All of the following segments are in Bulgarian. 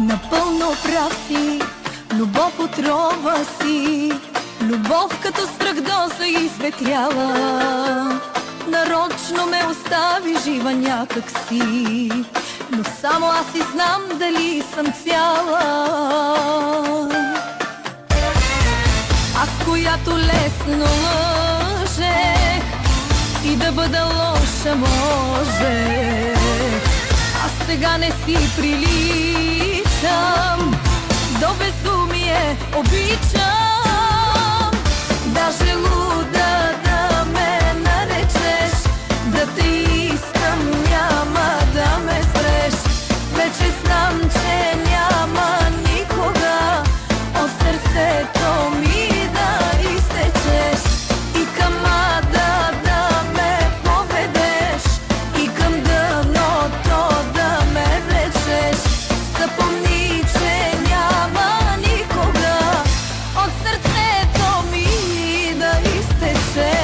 Напълно прав си, любов отрова си, любов като свръхдоза изветрява. Нарочно ме остави жива някак си, но само аз и знам дали съм цяла. Аз, която лесно лъжех и да бъда лоша можех, аз сега не си приличам, до безумие обичам. Даже луда да ме наречеш, да те искам, няма да ме спреш. Вече знам, че няма никога от сърцето ми да изтечеш. И към ада да ме поведеш, и към дъното да ме влечеш. Запомни, че няма никога от сърцето ми да изтечеш.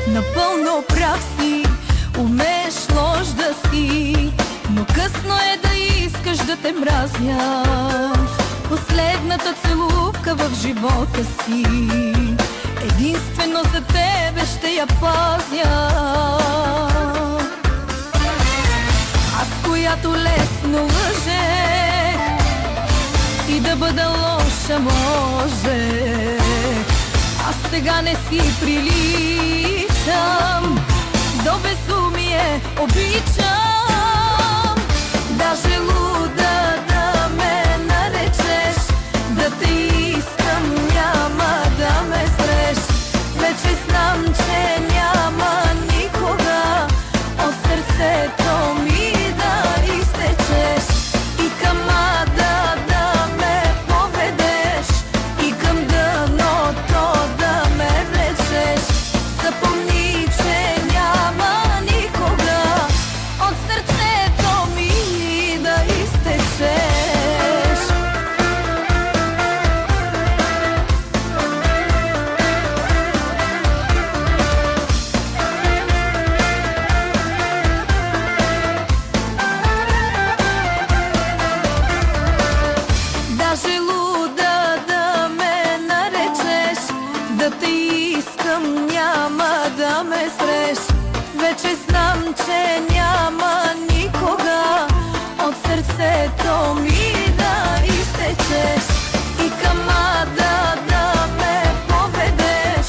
Напълно прав си, умееш ложь да си, но късно е да искаш да те мразя. Последната целувка в живота си, единствено за тебе ще я пазя. Аз, която лесно лъжех и да бъда лоша можех, аз сега не си приличам, до безумие обичам. Даже луда да ме наречеш, да те искам, няма да ме спреш. Вече знам, че няма никога от сърцето ми да изтечеш. И към ада да ме поведеш, и към дъното да ме влечеш. Запомни, че няма никога от сърцето ми да изтечеш. Даже луда да ме наречеш, да те искам, няма да ме спреш. Вече знам, че няма никога от сърцето ми да изтечеш. И към ада да ме поведеш,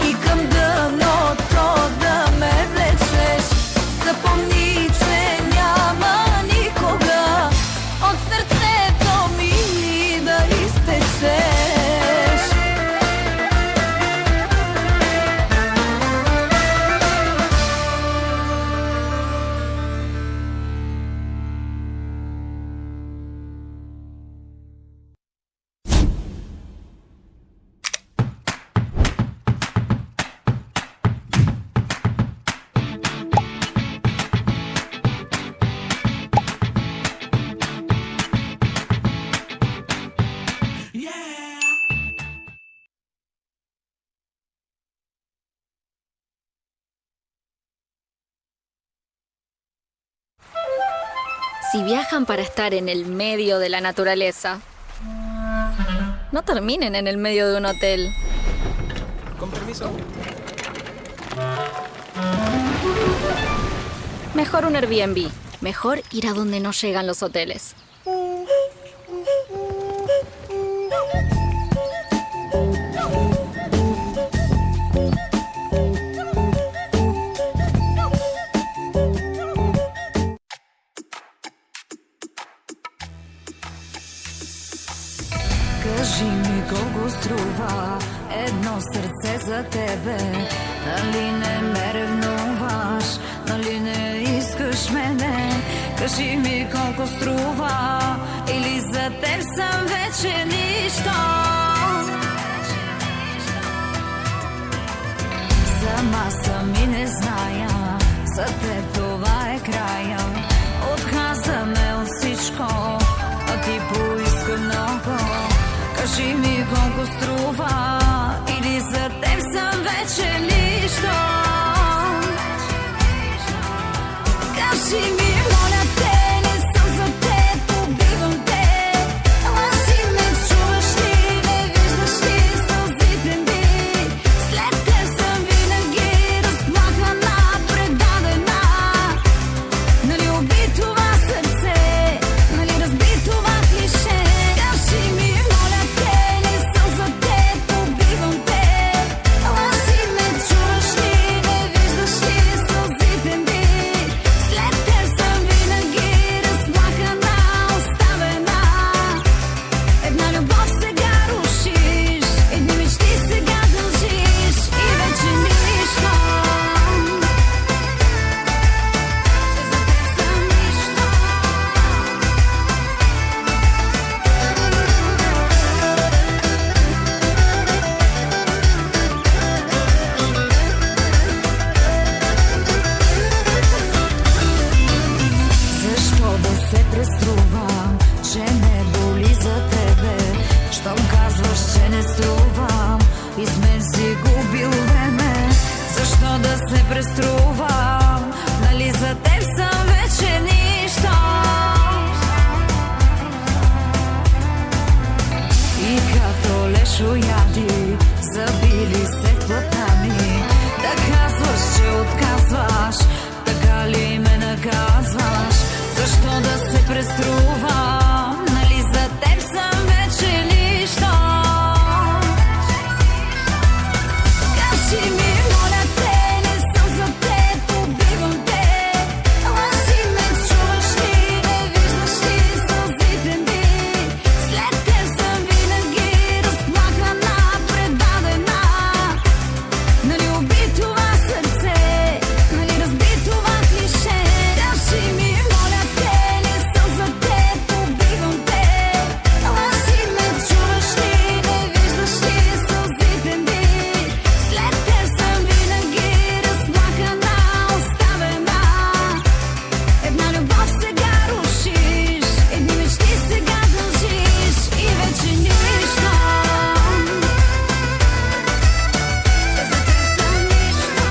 и към дъното да ме влечеш. Запомни, че няма никога от сърцето ми да изтечеш. Si viajan para estar en el medio de la naturaleza, no terminen en el medio de un hotel. Con permiso. Mejor un Airbnb. Mejor ir a donde no llegan los hoteles. Кажи ми колко струва едно сърце за тебе. Нали не ме ревнуваш, нали не искаш мене? Кажи ми колко струва, или за теб съм вече нищо. Сама съм и не зная, за теб това е края. Отказа ме от всичко, а ти поиска много. Кажи ми колко струва, или за теб съм вече нищо. Кажи ми, моля те, не съм за теб, убивам те. Лъжи ме, чуваш ли, не виждаш ли сълзите ми. След теб съм винаги разплакана, предадена. Нали уби това сърце, нали разби това клише. Кажи ми, моля те, не съм за теб, убивам те. Лъжи ме, чуваш ли, не виждаш ли сълзите ми. След теб съм винаги разплакана, оставена. Една любов сега рушиш, едни мечти сега дължиш и вече нищо. Че за теб съм нищо. Защо да се преструвам, че не боли за тебе? Щом казваш, че не струвам и с мен си губил време. Защо да се преструвам, нали за теб съм вече нищо? И като лешо яди, забили се в плътта ми. Да казваш, че отказваш, така ли ме наказваш? Защо да се преструвам, нали за теб съм вече нищо? Кажи ми, моля те, не съм за теб, убивам те. Лъжи ме, чуваш ли, не виждаш ли сълзите ми. След теб съм винаги разплакана, предадена. Нали уби това сърце, нали разби това клише. Кажи ми, моля те, не съм за теб, убивам те. Лъжи ме, чуваш ли, не виждаш ли сълзите ми. След теб съм винаги разплакана, оставена. Една любов сега рушиш, едни мечти сега дължиш и вече нищо. Че за теб съм нищо.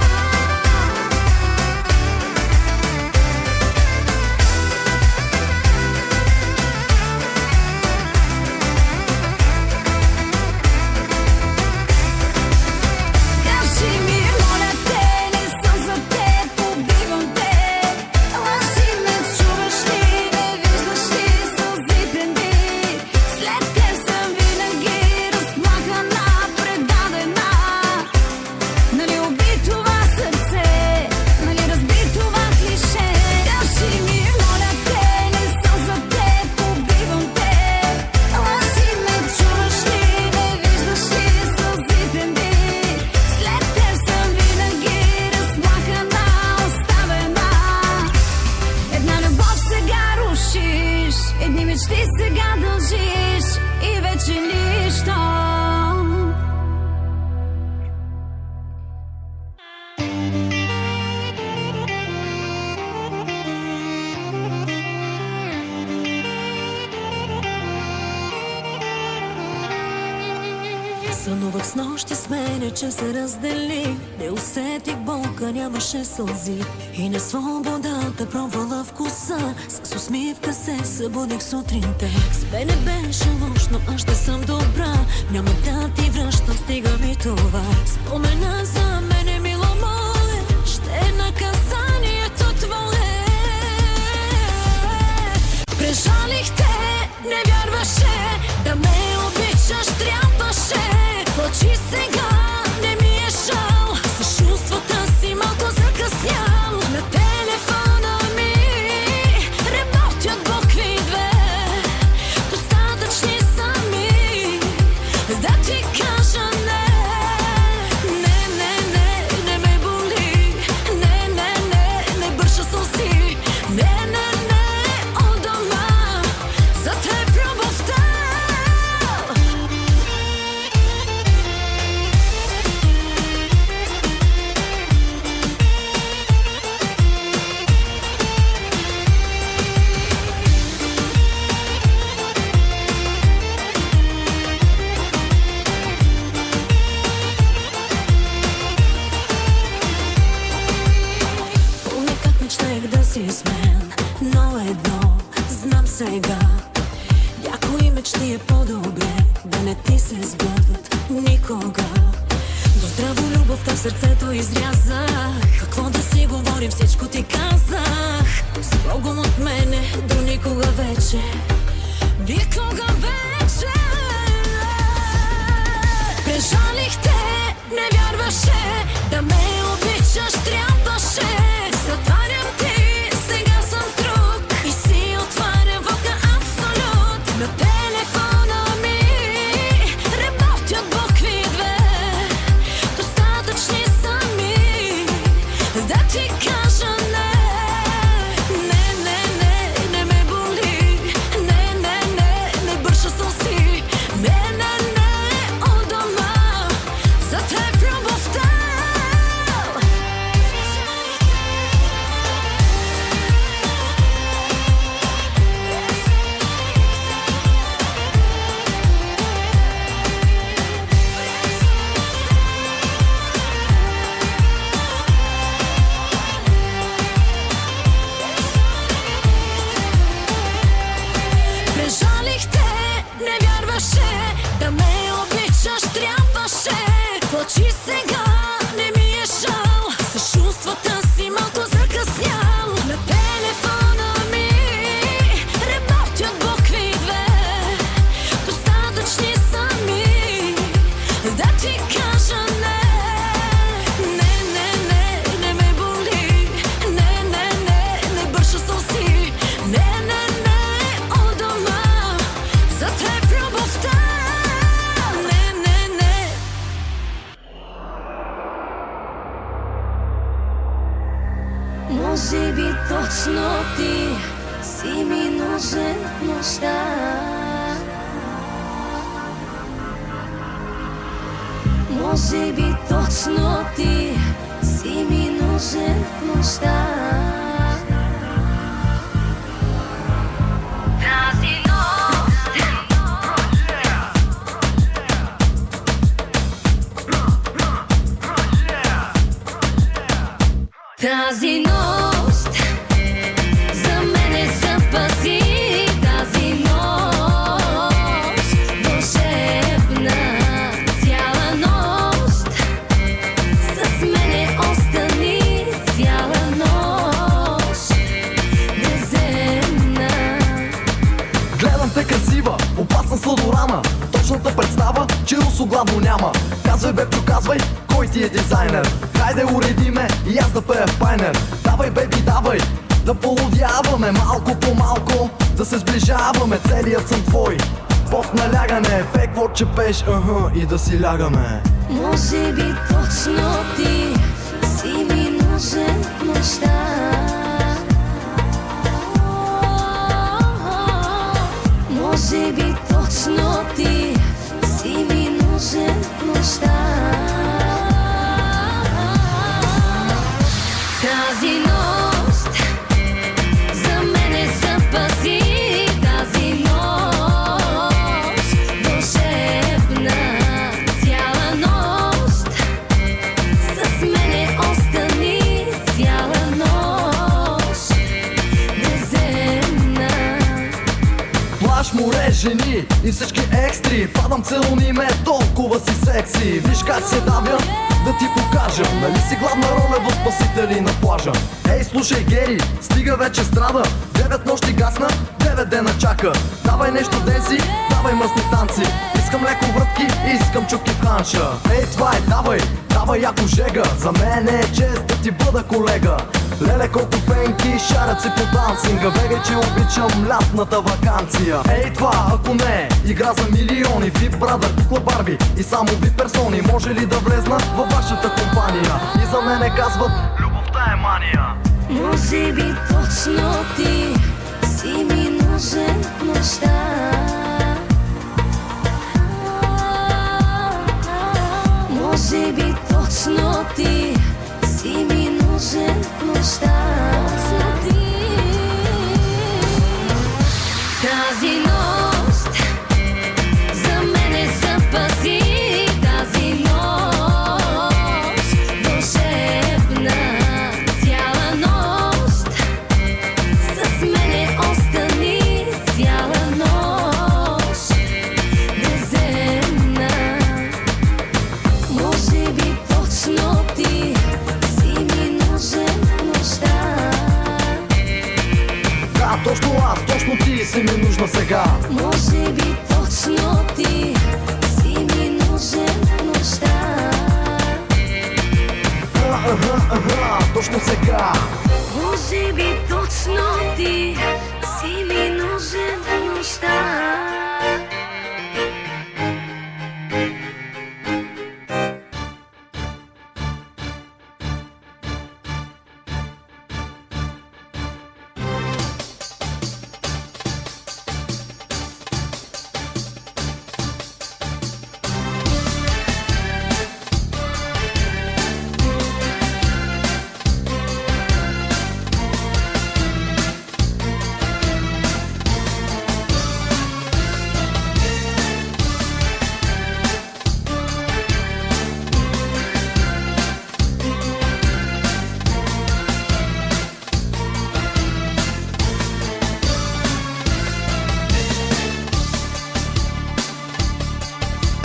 Кажи ми, моля те, не съм за теб, убивам те. Лъжи ме, чуваш ли, не виждаш ли сълзите ми. След теб съм винаги разплакана, предадена. Нали уби това сърце, нали разби това клише. Кажи ми, моля те, не съм за теб, убивам те. Лъжи ме, чуваш ли, не виждаш ли сълзите ми. След теб съм винаги разплакана, оставена. Една любов сега рушиш, едни мечти сега дължиш и вече нищо. Сънувах с нощи с мене, че се раздели. Не усетих болка, нямаше сълзи. И на свободата пробвала вкуса. С усмивка се събудих сутринта. С мене беше лош, но аз ще съм добра. Няма да ти връщам, стига ми това. Спомена за мене, мило моле, ще е наказанието твое. Прежалих те, не вярваше да ме обичаш, трябваше. Плачи сега, не ми е жал, с чувствата си малко закъснял. На телефона ми работят букви две, достатъчни са ми да ти кажа не. Не, не, си с мен, но едно знам сега. Някои мечти е по-добре да не ти се сбъдват никога. До здраво любовта в сърцето изрязах. Какво да си говорим, всичко ти казах. С Богом от мене до никога вече. Никога вече. Прежалих те, не вярваше да ме обичаш, трябваше. Затварям ти, сега съм с друг и си отварям водка Абсолют. На телефона ми работят букви две, достатъчни са ми да ти кажа не. Не, не, не, не ме боли. Не, не, не, не бърша съм си. Не, не, не, у дома за теб любовта. Прежалих те, не вярваше да ме обичаш, трябваше. Плачи сега, не ми е жал, с чувствата си малко закъснял. На телефона ми работят букви две, достатъчни са ми да ти кажа не. Не, не, не, не ме боли. Не, не, не, не бърша съм си. Не, не, не, у дома за теб любовта. Не, не, не. Може би точно ти си ми нужен в нощта. Може би точно ти си ми нужен в нощта. Тази нощ тази нощ за мене запази. Тази нощ вълшебна, цяла нощ с мене остани. Цяла нощ неземна. Гледам те красива, опасна сладорана. Точната представа, че русоглавно няма. Казвай бе, показвай, кой ти е дизайнер. Хайде уреди ме и аз да пея в пайнер. Давай беби, давай, да полудяваме малко по малко, да се сближаваме, целият съм твой. Под налягане, какво че пеш, и да си лягаме. Може би точно ти си ми нужен в нощта. Може би точно ти си ми нужен в нощта. Тази нощ за мене запази. Тази нощ вълшебна, цяла нощ с мене остани. Цяла нощ неземна. Плаж, море, жени и всички екстри. Падам, целуни ме, толкова си секси. Виж как се давя, да ти покажа. Нали си главна роля в Спасители на плажа? Ей, слушай, Гери, стига вече страда. 9 нощи гасна, 9 дена чака. Давай нещо денси, давай мръсни танци. Искам леко врътки, искам чуки в ханша. Ей, това е, давай, давай яко жега. За мен е чест да ти бъда колега. Леле, колко фенки шарят си по дансинга. Бегай, че обичам лятната ваканция. Ей, това, ако не, игра за милиони. Вип брадър, кукла Барби и само вип персони. Може ли да влезна във вашата компания? И за мене казват, любовта е мания. Може би точно ти си ми нужен в нощта. Може би точно ти си ми нужен в нощта. Тази нощ за мене запази. Тази нощ вълшебна, цяла нощ си ми нужна сега. Може би точно ти си ми нужен в нощта. Точно сега. Може би точно ти си ми нужен в нощта.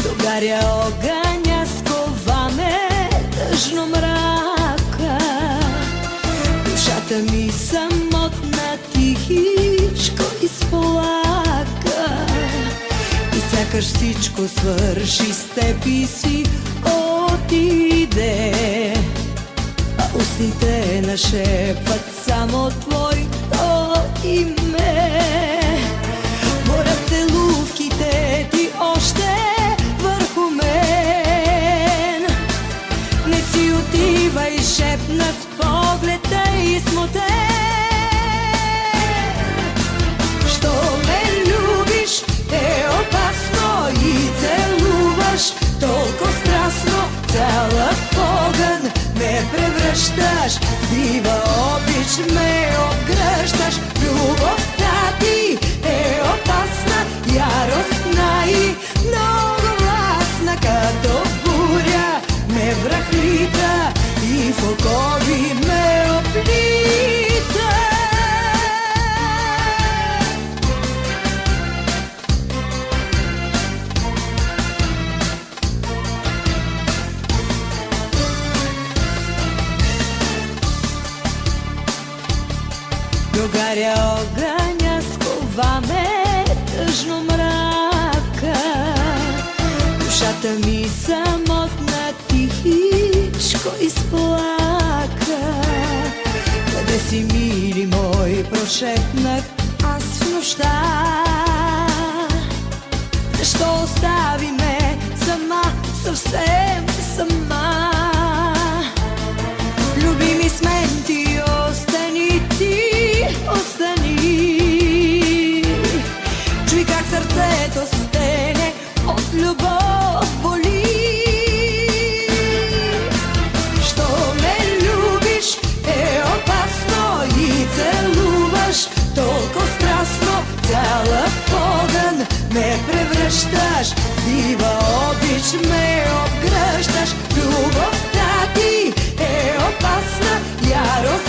Догаря огъня, скова ме тъжно мрака. Душата ми самотна тихичко изплака. И сякаш всичко свърши с теб и си отиде. А устите нашепват само твоето име. Морят целувките ти още върху мен. Не си отивай, шепна с погледа и смутен. Що ме любиш е опасно и целуваш толкова страстно. Цяла в огън ме превръщаш, дива обич ме обгръщаш. Любовта ти е опасна, яростна и много властна. Като буря ме връхлита и в окови ме оплита. Догаря огъня, скова ме тъжно мрака. Душата ми самотна тихичко изплака. Къде си, мили мой, прошепнах аз в нощта. Защо остави ме сама, съвсем сама? Любими с мен ти остани, ти остани. Чуй как сърцето стене от любов боли. Що ме любиш е опасно и целуваш толкова страстно. Цяла в огън ме превръщаш, дива обич ме обгръщаш. Любовта ти е опасна, ярост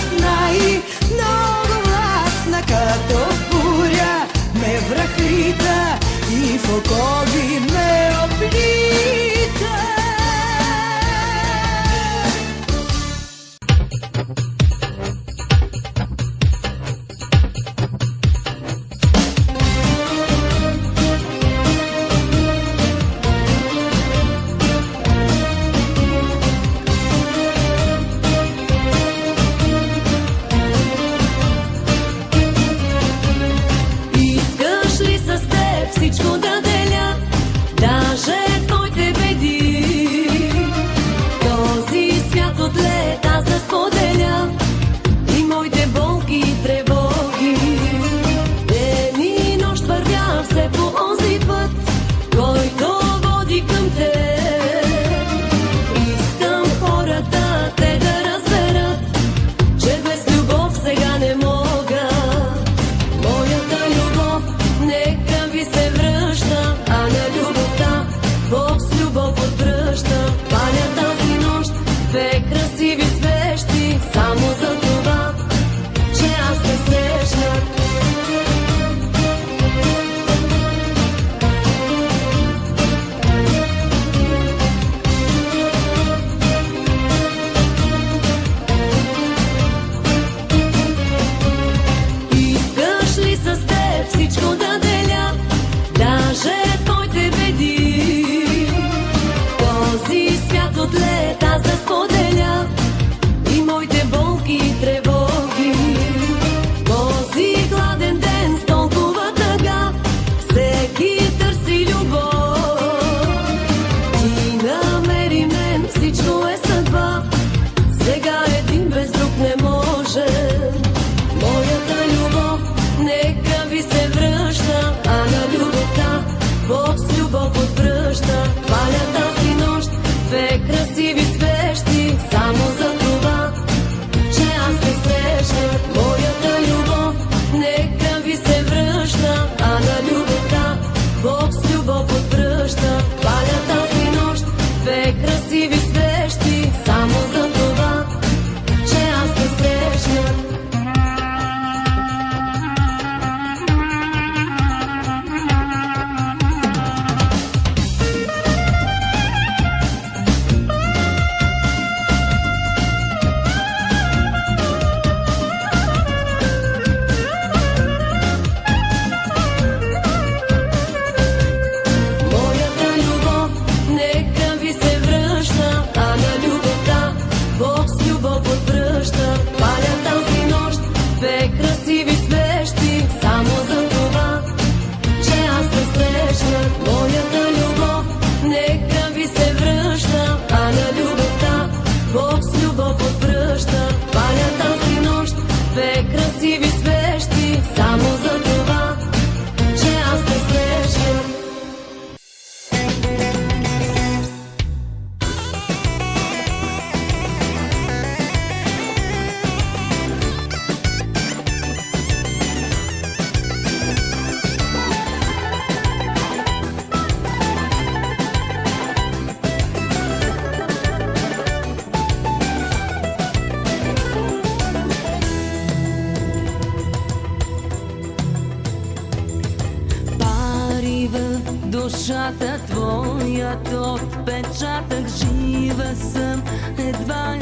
душата, твоят отпечатък. Жива съм едва.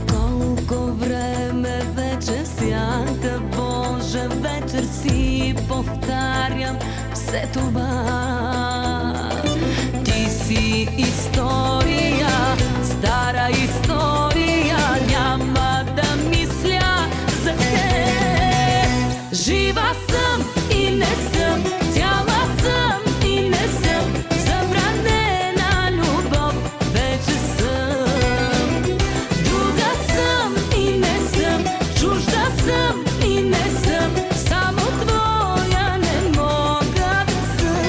Колко време вече, всяка Божа вечер си повтарям все това. Ти си история, стара история, няма да мисля за теб. Жива съм и не съм, цяла съм и не съм, забранена любов вече съм. Друга съм и не съм, чужда съм и не съм, само твоя не мога да съм.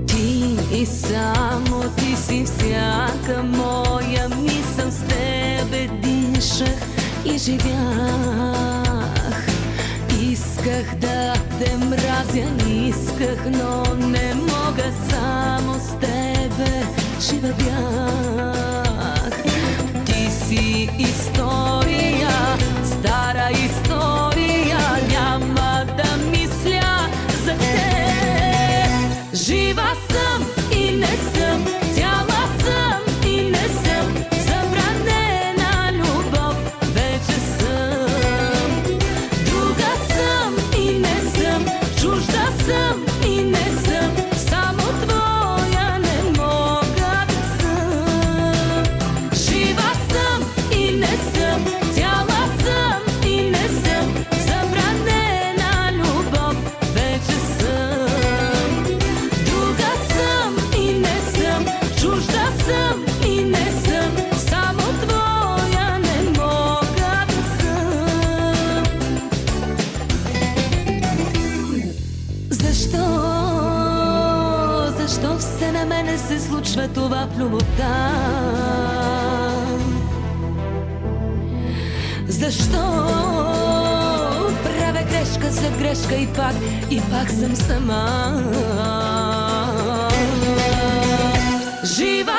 Ти и само ти си всяка моя мисъл, с тебе дишах и живях. Исках да те мразя, исках, но не мога, само с тебе жива бях. Ти си история, стара история, няма да мисля за теб. Жива съм и не съм, цяла съм и не съм, забранена любов вече съм. Друга съм и не съм, чужда съм и не съм, само твоя не мога да съм. Жива съм и не съм, цяла съм и не съм, забранена любов вече съм. Друга съм и не съм, чужда съм и не съм, само твоя не мога да съм. Защо все на мене се случва това в любовта? Защо правя грешка след грешка и пак съм сама? Жива